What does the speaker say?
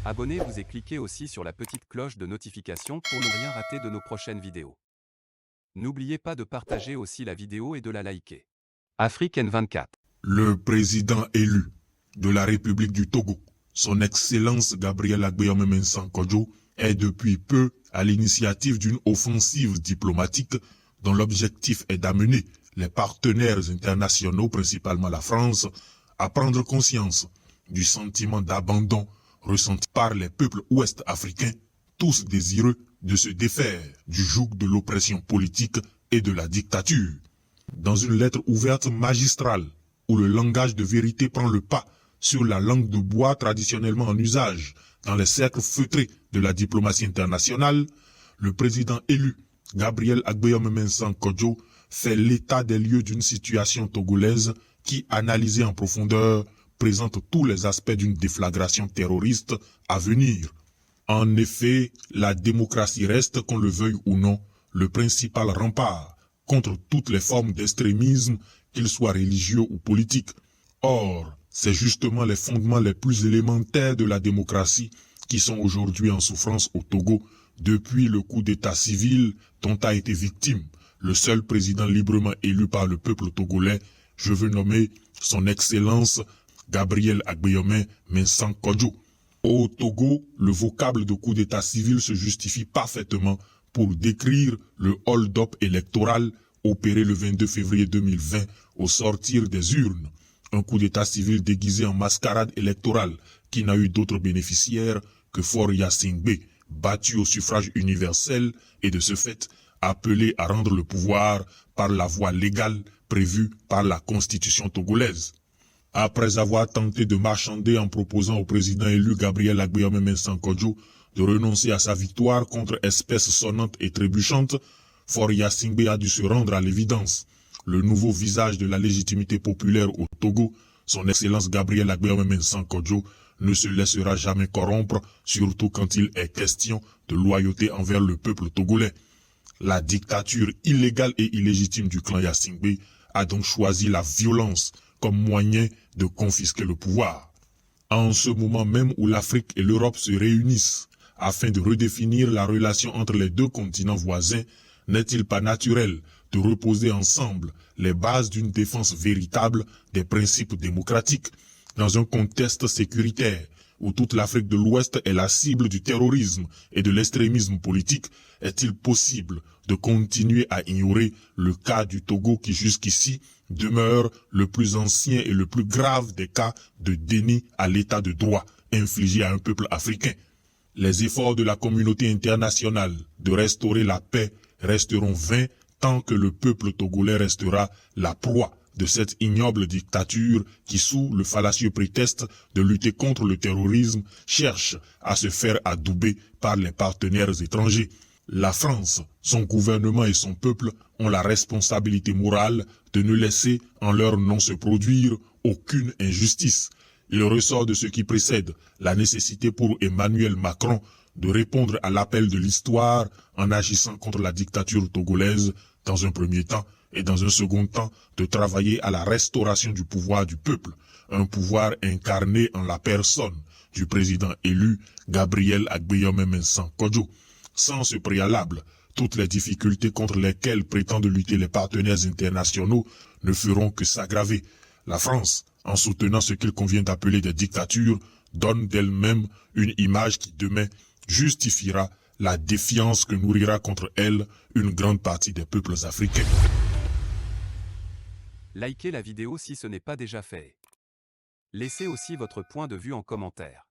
Abonnez-vous et cliquez aussi sur la petite cloche de notification pour ne rien rater de nos prochaines vidéos. N'oubliez pas de partager aussi la vidéo et de la liker. Afrique N24. Le président élu de la République du Togo, son Excellence Gabriel Agbeome Mensah Kodjo, est depuis peu à l'initiative d'une offensive diplomatique dont l'objectif est d'amener les partenaires internationaux, principalement la France, à prendre conscience du sentiment d'abandon ressenti par les peuples ouest-africains, tous désireux de se défaire du joug de l'oppression politique et de la dictature. Dans une lettre ouverte magistrale, où le langage de vérité prend le pas sur la langue de bois traditionnellement en usage dans les cercles feutrés de la diplomatie internationale, le président élu, Gabriel Agbeome Mensah Kodjo, fait l'état des lieux d'une situation togolaise qui, analysée en profondeur, présente tous les aspects d'une déflagration terroriste à venir. En effet, la démocratie reste, qu'on le veuille ou non, le principal rempart contre toutes les formes d'extrémisme, qu'ils soient religieux ou politiques. Or, c'est justement les fondements les plus élémentaires de la démocratie qui sont aujourd'hui en souffrance au Togo depuis le coup d'état civil dont a été victime le seul président librement élu par le peuple togolais, je veux nommer son Excellence Gabriel Agbeome Mensah Kodjo. Au Togo, le vocable de coup d'état civil se justifie parfaitement pour décrire le hold-up électoral opéré le 22 février 2020 au sortir des urnes. Un coup d'état civil déguisé en mascarade électorale qui n'a eu d'autres bénéficiaires que Faure Gnassingbé, battu au suffrage universel et de ce fait appelé à rendre le pouvoir par la voie légale prévue par la constitution togolaise. Après avoir tenté de marchander en proposant au président élu Gabriel Agbeome Mensah Kodjo de renoncer à sa victoire contre espèces sonnantes et trébuchantes, Faure Gnassingbé a dû se rendre à l'évidence. Le nouveau visage de la légitimité populaire au Togo, son Excellence Gabriel Agbeome Mensah Kodjo, ne se laissera jamais corrompre, surtout quand il est question de loyauté envers le peuple togolais. La dictature illégale et illégitime du clan Gnassingbé a donc choisi la violence comme moyen de confisquer le pouvoir. En ce moment même où l'Afrique et l'Europe se réunissent afin de redéfinir la relation entre les deux continents voisins, n'est-il pas naturel de reposer ensemble les bases d'une défense véritable des principes démocratiques dans un contexte sécuritaire où toute l'Afrique de l'Ouest est la cible du terrorisme et de l'extrémisme politique? Est-il possible de continuer à ignorer le cas du Togo qui jusqu'ici demeure le plus ancien et le plus grave des cas de déni à l'état de droit infligé à un peuple africain? Les efforts de la communauté internationale de restaurer la paix resteront vains tant que le peuple togolais restera la proie de cette ignoble dictature qui, sous le fallacieux prétexte de lutter contre le terrorisme, cherche à se faire adouber par les partenaires étrangers. La France, son gouvernement et son peuple ont la responsabilité morale de ne laisser en leur nom se produire aucune injustice. Il ressort de ce qui précède la nécessité pour Emmanuel Macron de répondre à l'appel de l'histoire en agissant contre la dictature togolaise dans un premier temps, et dans un second temps de travailler à la restauration du pouvoir du peuple, un pouvoir incarné en la personne du président élu Gabriel Agbeome Mensah Kodjo. Sans ce préalable, toutes les difficultés contre lesquelles prétendent lutter les partenaires internationaux ne feront que s'aggraver. La France, en soutenant ce qu'il convient d'appeler des dictatures, donne d'elle-même une image qui demain justifiera la défiance que nourrira contre elle une grande partie des peuples africains. Likez la vidéo si ce n'est pas déjà fait. Laissez aussi votre point de vue en commentaire.